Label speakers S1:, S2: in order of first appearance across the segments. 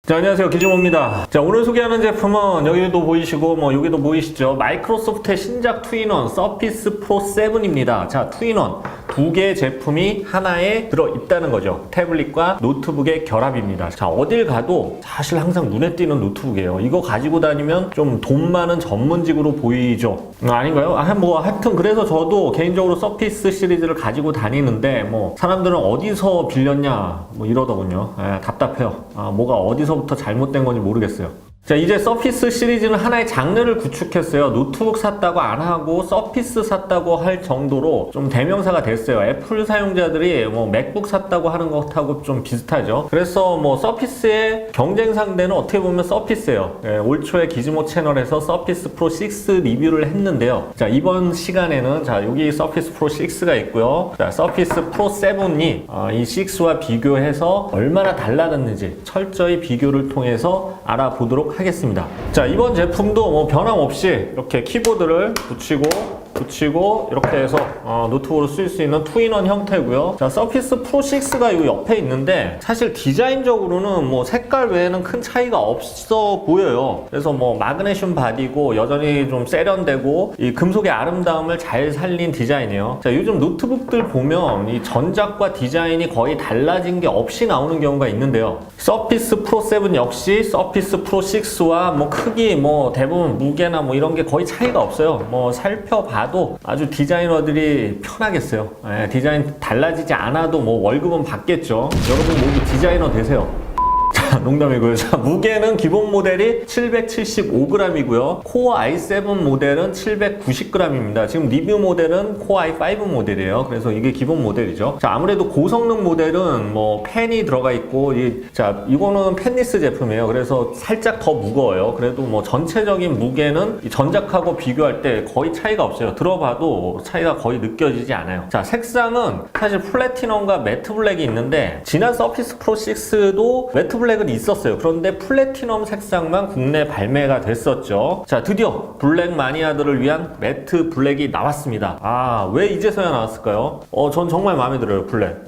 S1: 자, 안녕하세요. 기준호입니다. 자, 오늘 소개하는 제품은 여기도 보이시고 여기도 보이시죠? 마이크로소프트의 신작 투인원 서피스 프로 7입니다. 자, 투인원 두 개의 제품이 하나에 들어있다는 거죠. 태블릿과 노트북의 결합입니다. 자, 어딜 가도 사실 항상 눈에 띄는 노트북이에요. 이거 가지고 다니면 좀 돈 많은 전문직으로 보이죠? 아닌가요? 하여튼 그래서 저도 개인적으로 서피스 시리즈를 가지고 다니는데 사람들은 어디서 빌렸냐 이러더군요. 답답해요. 뭐가 어디서부터 잘못된 건지 모르겠어요. 자, 이제 서피스 시리즈는 하나의 장르를 구축했어요. 노트북 샀다고 안 하고 서피스 샀다고 할 정도로 좀 대명사가 됐어요. 애플 사용자들이 맥북 샀다고 하는 것하고 좀 비슷하죠. 그래서 서피스의 경쟁 상대는 어떻게 보면 서피스예요. 올 초에 기즈모 채널에서 서피스 프로 6 리뷰를 했는데요. 자, 이번 시간에는 자, 여기 서피스 프로 6가 있고요. 자, 서피스 프로 7이 이 6와 비교해서 얼마나 달라졌는지 철저히 비교를 통해서 알아보도록 하겠습니다. 자, 이번 제품도 변함없이 이렇게 키보드를 붙이고 이렇게 해서 노트북으로 쓸 수 있는 투인원 형태고요. 자, 서피스 프로 6가 이 옆에 있는데 사실 디자인적으로는 색깔 외에는 큰 차이가 없어 보여요. 그래서 마그네슘 바디고 여전히 좀 세련되고 이 금속의 아름다움을 잘 살린 디자인이에요. 자, 요즘 노트북들 보면 이 전작과 디자인이 거의 달라진 게 없이 나오는 경우가 있는데요. 서피스 프로 7 역시 서피스 프로 6와 크기 대부분 무게나 이런 게 거의 차이가 없어요. 살펴봐도 아주 디자이너들이 편하겠어요. 디자인 달라지지 않아도 월급은 받겠죠. 여러분 모두 디자이너 되세요. 자, 농담이고요. 자, 무게는 기본 모델이 775g이고요. 코어 i7 모델은 790g입니다. 지금 리뷰 모델은 코어 i5 모델이에요. 그래서 이게 기본 모델이죠. 자, 아무래도 고성능 모델은 펜이 들어가 있고, 자, 이거는 펜리스 제품이에요. 그래서 살짝 더 무거워요. 그래도 전체적인 무게는 전작하고 비교할 때 거의 차이가 없어요. 들어봐도 차이가 거의 느껴지지 않아요. 자, 색상은 사실 플래티넘과 매트 블랙이 있는데, 지난 서피스 프로 6도 매트 블랙은 있었어요. 그런데 플래티넘 색상만 국내 발매가 됐었죠. 자, 드디어 블랙 마니아들을 위한 매트 블랙이 나왔습니다. 왜 이제서야 나왔을까요? 전 정말 마음에 들어요, 블랙.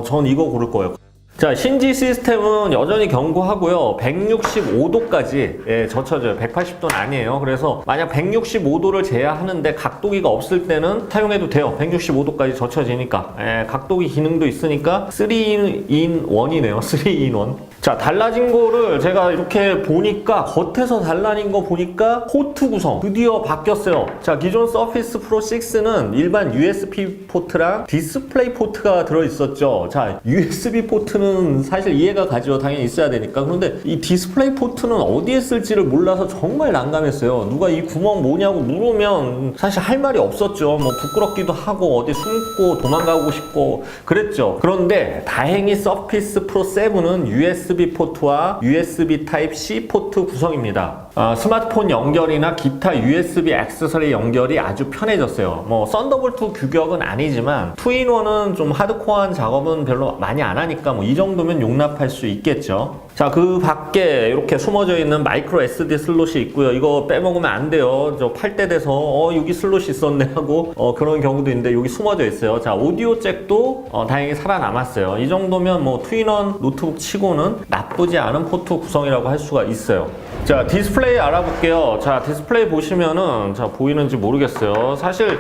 S1: 전 이거 고를 거예요. 자, 신지 시스템은 여전히 견고하고요. 165도까지 젖혀져요. 180도는 아니에요. 그래서 만약 165도를 제어하는데 각도기가 없을 때는 사용해도 돼요. 165도까지 젖혀지니까. 각도기 기능도 있으니까 3-in-1이네요. 3-in-1. 자, 달라진 거를 제가 이렇게 보니까 겉에서 달라진 거 보니까 포트 구성 드디어 바뀌었어요. 자, 기존 서피스 프로 6는 일반 USB 포트랑 디스플레이 포트가 들어있었죠. 자, USB 포트는 사실 이해가 가죠. 당연히 있어야 되니까. 그런데 이 디스플레이 포트는 어디에 쓸지를 몰라서 정말 난감했어요. 누가 이 구멍 뭐냐고 물으면 사실 할 말이 없었죠. 부끄럽기도 하고 어디 숨고 도망가고 싶고 그랬죠. 그런데 다행히 서피스 프로 7은 USB 포트와 USB 타입C 포트 구성입니다. 스마트폰 연결이나 기타 USB 액세서리 연결이 아주 편해졌어요. 썬더볼트 규격은 아니지만 투인원은 좀 하드코어한 작업은 별로 많이 안 하니까 이 정도면 용납할 수 있겠죠. 자, 그 밖에 이렇게 숨어져 있는 마이크로 SD 슬롯이 있고요. 이거 빼먹으면 안 돼요. 저 팔 때 돼서 여기 슬롯이 있었네 하고 그런 경우도 있는데 여기 숨어져 있어요. 자, 오디오 잭도 다행히 살아남았어요. 이 정도면 투인원 노트북 치고는 나쁘지 않은 포트 구성이라고 할 수가 있어요. 자, 디스플레이 알아볼게요. 자, 디스플레이 보시면은 보이는지 모르겠어요. 사실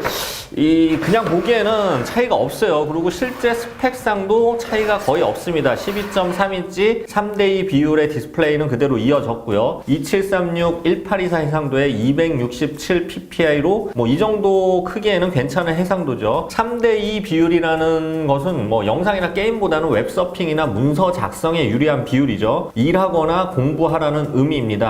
S1: 그냥 보기에는 차이가 없어요. 그리고 실제 스펙상도 차이가 거의 없습니다. 12.3인치 3:2 비율의 디스플레이는 그대로 이어졌고요. 2736, 1824 해상도에 267 ppi로 이 정도 크기에는 괜찮은 해상도죠. 3:2 비율이라는 것은 영상이나 게임보다는 웹서핑이나 문서 작성에 유리한 비율이죠. 일하거나 공부하라는 의미입니다.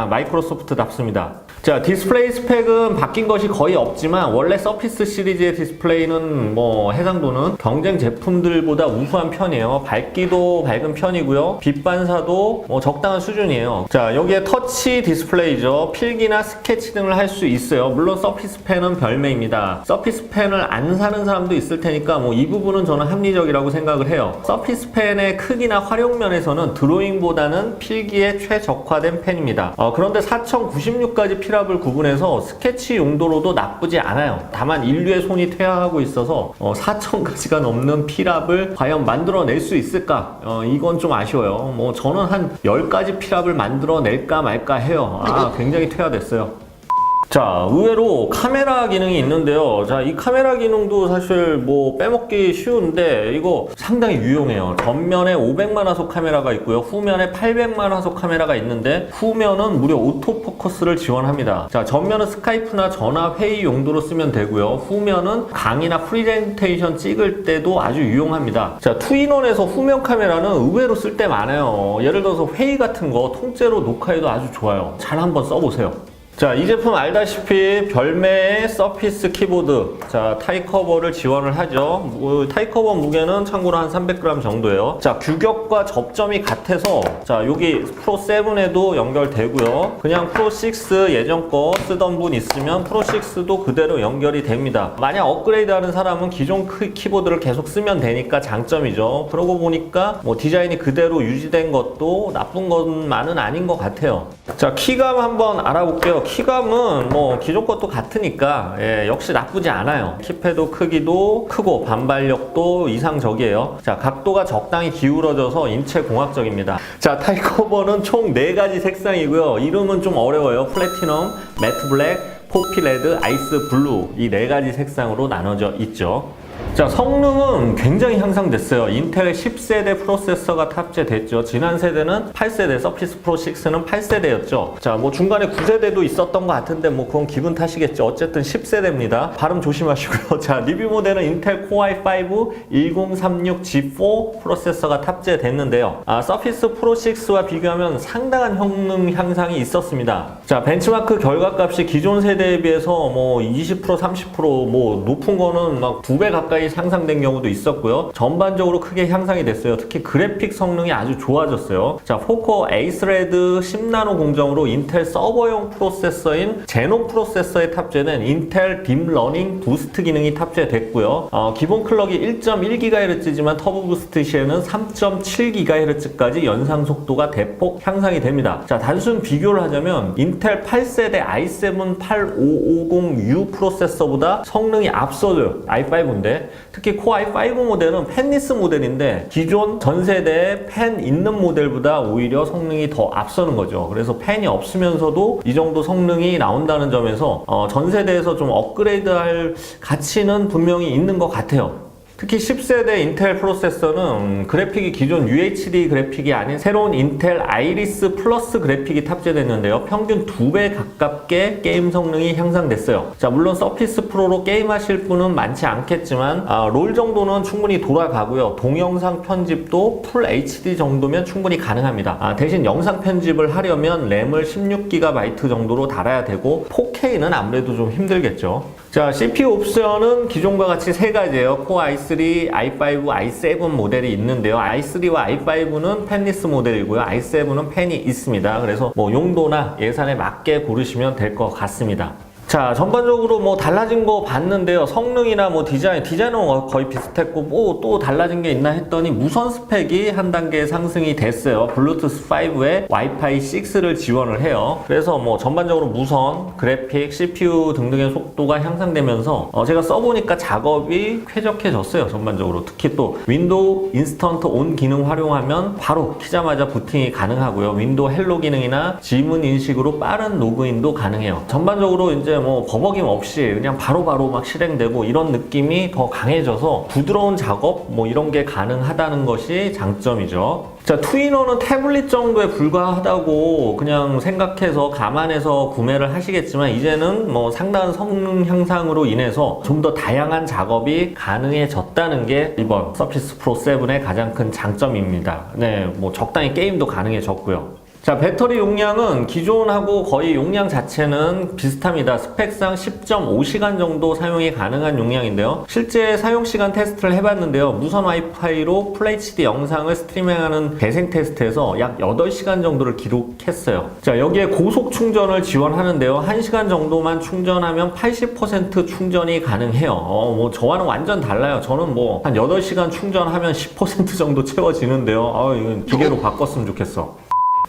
S1: 마이크로소프트답습니다. 자, 디스플레이 스펙은 바뀐 것이 거의 없지만 원래 서피스 시리즈의 디스플레이는 해상도는 경쟁 제품들보다 우수한 편이에요. 밝기도 밝은 편이고요. 빛 반사도 적당한 수준이에요. 자, 여기에 터치 디스플레이죠. 필기나 스케치 등을 할 수 있어요. 물론 서피스 펜은 별매입니다. 서피스 펜을 안 사는 사람도 있을 테니까 이 부분은 저는 합리적이라고 생각을 해요. 서피스 펜의 크기나 활용 면에서는 드로잉보다는 필기에 최적화된 펜입니다. 그런데 4096까지 필요한 피랍을 구분해서 스케치 용도로도 나쁘지 않아요. 다만 인류의 손이 퇴화하고 있어서 4,000가지가 넘는 피랍을 과연 만들어낼 수 있을까? 이건 좀 아쉬워요. 뭐 저는 한 10가지 피랍을 만들어낼까 말까 해요. 굉장히 퇴화됐어요. 자, 의외로 카메라 기능이 있는데요. 자, 이 카메라 기능도 사실 뭐 빼먹기 쉬운데 이거 상당히 유용해요. 전면에 500만 화소 카메라가 있고요. 후면에 800만 화소 카메라가 있는데 후면은 무려 오토포커스를 지원합니다. 자, 전면은 스카이프나 전화 회의 용도로 쓰면 되고요. 후면은 강의나 프레젠테이션 찍을 때도 아주 유용합니다. 자, 투인원에서 후면 카메라는 의외로 쓸 때 많아요. 예를 들어서 회의 같은 거 통째로 녹화해도 아주 좋아요. 잘 한번 써보세요. 자, 이 제품 알다시피 별매의 서피스 키보드, 자, 타이 커버를 지원을 하죠. 타이 커버 무게는 참고로 한 300g 정도예요. 자, 규격과 접점이 같아서 자, 여기 프로 7에도 연결되고요. 그냥 프로 6 예전 거 쓰던 분 있으면 프로 6도 그대로 연결이 됩니다. 만약 업그레이드 하는 사람은 기존 키보드를 계속 쓰면 되니까 장점이죠. 그러고 보니까 뭐 디자인이 그대로 유지된 것도 나쁜 것만은 아닌 것 같아요. 자, 키감 한번 알아볼게요. 키감은 뭐 기존 것도 같으니까 역시 나쁘지 않아요. 키패드 크기도 크고 반발력도 이상적이에요. 자, 각도가 적당히 기울어져서 인체공학적입니다. 자, 타이 커버는 총 4가지 색상이고요. 이름은 좀 어려워요. 플래티넘, 매트 블랙, 포피 레드, 아이스 블루, 이 4가지 색상으로 나눠져 있죠. 자, 성능은 굉장히 향상됐어요. 인텔 10세대 프로세서가 탑재됐죠. 지난 세대는 8세대, 서피스 프로 6는 8세대였죠. 자, 뭐 중간에 9세대도 있었던 것 같은데 뭐 그건 기분 탓이겠죠. 어쨌든 10세대입니다. 발음 조심하시고요. 자, 리뷰 모델은 인텔 코어 i5 1036G4 프로세서가 탑재됐는데요. 서피스 프로 6와 비교하면 상당한 성능 향상이 있었습니다. 자, 벤치마크 결과값이 기존 세대에 비해서 뭐 20%, 30% 뭐 높은 거는 막 2배 가까이 향상된 경우도 있었고요. 전반적으로 크게 향상이 됐어요. 특히 그래픽 성능이 아주 좋아졌어요. 자, 4코어 에이스레드 10나노 공정으로 인텔 서버용 프로세서인 제노 프로세서에 탑재된 인텔 딥러닝 부스트 기능이 탑재됐고요. 기본 클럭이 1.1GHz지만 터보 부스트 시에는 3.7GHz까지 연상 속도가 대폭 향상이 됩니다. 자, 단순 비교를 하자면 인텔 8세대 i7 8550U 프로세서보다 성능이 앞서요. i5인데 특히 코어 i5 모델은 펜리스 모델인데 기존 전세대의 펜 있는 모델보다 오히려 성능이 더 앞서는 거죠. 그래서 펜이 없으면서도 이 정도 성능이 나온다는 점에서 전세대에서 좀 업그레이드할 가치는 분명히 있는 것 같아요. 특히 10세대 인텔 프로세서는 그래픽이 기존 UHD 그래픽이 아닌 새로운 인텔 아이리스 플러스 그래픽이 탑재됐는데요. 평균 2배 가깝게 게임 성능이 향상됐어요. 자, 물론 서피스 프로로 게임하실 분은 많지 않겠지만 롤 정도는 충분히 돌아가고요. 동영상 편집도 풀 HD 정도면 충분히 가능합니다. 대신 영상 편집을 하려면 램을 16GB 정도로 달아야 되고 4K는 아무래도 좀 힘들겠죠. 자, CPU 옵션은 기존과 같이 3가지예요. 코어 i3, i5, i7 모델이 있는데요. i3와 i5는 펜리스 모델이고요. i7은 펜이 있습니다. 그래서 뭐 용도나 예산에 맞게 고르시면 될 것 같습니다. 자, 전반적으로 뭐 달라진 거 봤는데요. 성능이나 뭐 디자인은 거의 비슷했고 뭐 또 달라진 게 있나 했더니 무선 스펙이 한 단계 상승이 됐어요. 블루투스 5에 와이파이 6를 지원을 해요. 그래서 뭐 전반적으로 무선, 그래픽, CPU 등등의 속도가 향상되면서 제가 써보니까 작업이 쾌적해졌어요. 전반적으로. 특히 또 윈도우 인스턴트 온 기능 활용하면 바로 키자마자 부팅이 가능하고요. 윈도우 헬로 기능이나 지문 인식으로 빠른 로그인도 가능해요. 전반적으로 이제 뭐 버벅임 없이 그냥 바로바로 막 실행되고 이런 느낌이 더 강해져서 부드러운 작업 뭐 이런 게 가능하다는 것이 장점이죠. 자, 투인원은 태블릿 정도에 불과하다고 그냥 생각해서 감안해서 구매를 하시겠지만 이제는 뭐 상당한 성능 향상으로 인해서 좀 더 다양한 작업이 가능해졌다는 게 이번 서피스 프로 7의 가장 큰 장점입니다. 네, 뭐 적당히 게임도 가능해졌고요. 자, 배터리 용량은 기존하고 거의 용량 자체는 비슷합니다. 스펙상 10.5시간 정도 사용이 가능한 용량인데요. 실제 사용시간 테스트를 해봤는데요. 무선 와이파이로 FHD 영상을 스트리밍하는 대생 테스트에서 약 8시간 정도를 기록했어요. 자, 여기에 고속 충전을 지원하는데요. 1시간 정도만 충전하면 80% 충전이 가능해요. 뭐 저와는 완전 달라요. 저는 뭐 한 8시간 충전하면 10% 정도 채워지는데요. 이건 기계로 바꿨으면 좋겠어.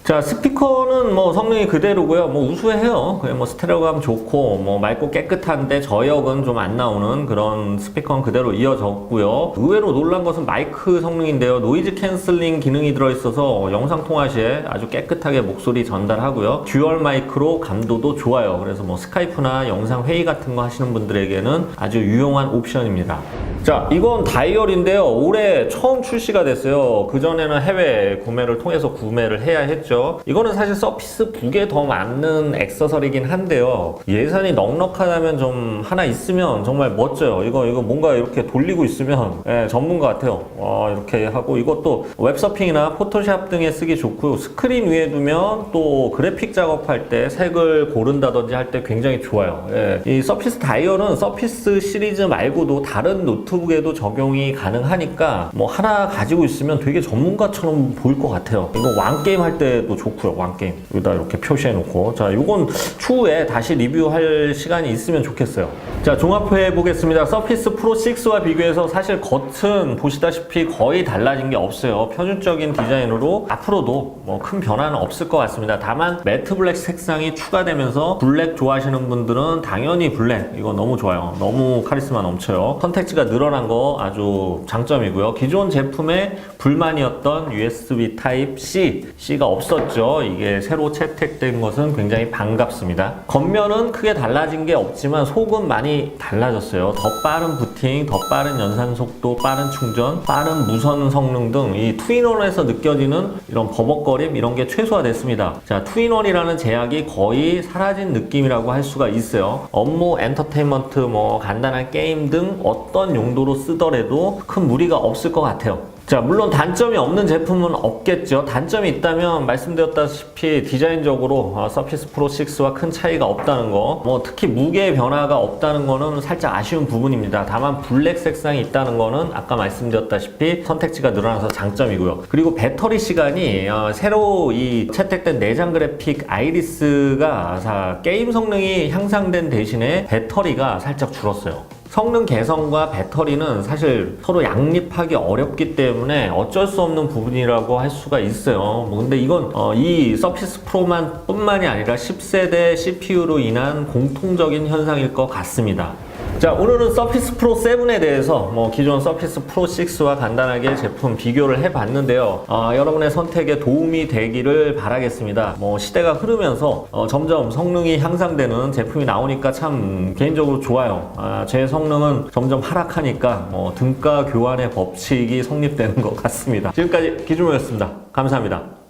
S1: 자, 스피커는 뭐 성능이 그대로고요. 뭐 우수해요. 그냥 뭐 스테레오감 좋고 뭐 맑고 깨끗한데 저역은 좀 안 나오는 그런 스피커는 그대로 이어졌고요. 의외로 놀란 것은 마이크 성능인데요. 노이즈 캔슬링 기능이 들어있어서 영상 통화 시에 아주 깨끗하게 목소리 전달하고요. 듀얼 마이크로 감도도 좋아요. 그래서 뭐 스카이프나 영상 회의 같은 거 하시는 분들에게는 아주 유용한 옵션입니다. 자, 이건 다이얼인데요. 올해 처음 출시가 됐어요. 그전에는 해외 구매를 통해서 구매를 해야 했죠. 이거는 사실 서피스 북에 더 맞는 액세서리긴 한데요. 예산이 넉넉하다면 좀 하나 있으면 정말 멋져요. 이거 뭔가 이렇게 돌리고 있으면 전문가 같아요. 이렇게 하고 이것도 웹서핑이나 포토샵 등에 쓰기 좋고요. 스크린 위에 두면 또 그래픽 작업할 때 색을 고른다든지 할 때 굉장히 좋아요. 이 서피스 다이얼은 서피스 시리즈 말고도 다른 노트북에도 적용이 가능하니까 뭐 하나 가지고 있으면 되게 전문가처럼 보일 것 같아요. 이거 왕게임 할 때도 좋고요. 왕게임 여기다 이렇게 표시해 놓고, 자, 이건 추후에 다시 리뷰할 시간이 있으면 좋겠어요. 자, 종합해 보겠습니다. 서피스 프로 6와 비교해서 사실 겉은 보시다시피 거의 달라진 게 없어요. 표준적인 디자인으로 앞으로도 뭐 큰 변화는 없을 것 같습니다. 다만 매트 블랙 색상이 추가되면서 블랙 좋아하시는 분들은 당연히 블랙 이거 너무 좋아요. 너무 카리스마 넘쳐요. 선택지가 늘어난 거 아주 장점이고요. 기존 제품에 불만이었던 USB Type-C가 없었죠. 이게 새로 채택된 것은 굉장히 반갑습니다. 겉면은 크게 달라진 게 없지만 속은 많이 달라졌어요. 더 빠른 부팅, 더 빠른 연산 속도, 빠른 충전, 빠른 무선 성능 등 이 투인원에서 느껴지는 이런 버벅거림 이런 게 최소화됐습니다. 자, 투인원이라는 제약이 거의 사라진 느낌이라고 할 수가 있어요. 업무, 엔터테인먼트, 뭐 간단한 게임 등 어떤 용도로 쓰더라도 큰 무리가 없을 것 같아요. 자, 물론 단점이 없는 제품은 없겠죠. 단점이 있다면 말씀드렸다시피 디자인적으로 서피스 프로 6와 큰 차이가 없다는 거, 뭐 특히 무게 변화가 없다는 거는 살짝 아쉬운 부분입니다. 다만 블랙 색상이 있다는 거는 아까 말씀드렸다시피 선택지가 늘어나서 장점이고요. 그리고 배터리 시간이 새로 이 채택된 내장 그래픽 아이리스가 게임 성능이 향상된 대신에 배터리가 살짝 줄었어요. 성능 개선과 배터리는 사실 서로 양립하기 어렵기 때문에 어쩔 수 없는 부분이라고 할 수가 있어요. 근데 이건 이 서피스 프로만 뿐만이 아니라 10세대 CPU로 인한 공통적인 현상일 것 같습니다. 자, 오늘은 서피스 프로 7에 대해서 기존 서피스 프로 6와 간단하게 제품 비교를 해봤는데요. 여러분의 선택에 도움이 되기를 바라겠습니다. 시대가 흐르면서 점점 성능이 향상되는 제품이 나오니까 참 개인적으로 좋아요. 제 성능은 점점 하락하니까 등가 교환의 법칙이 성립되는 것 같습니다. 지금까지 기준호였습니다. 감사합니다.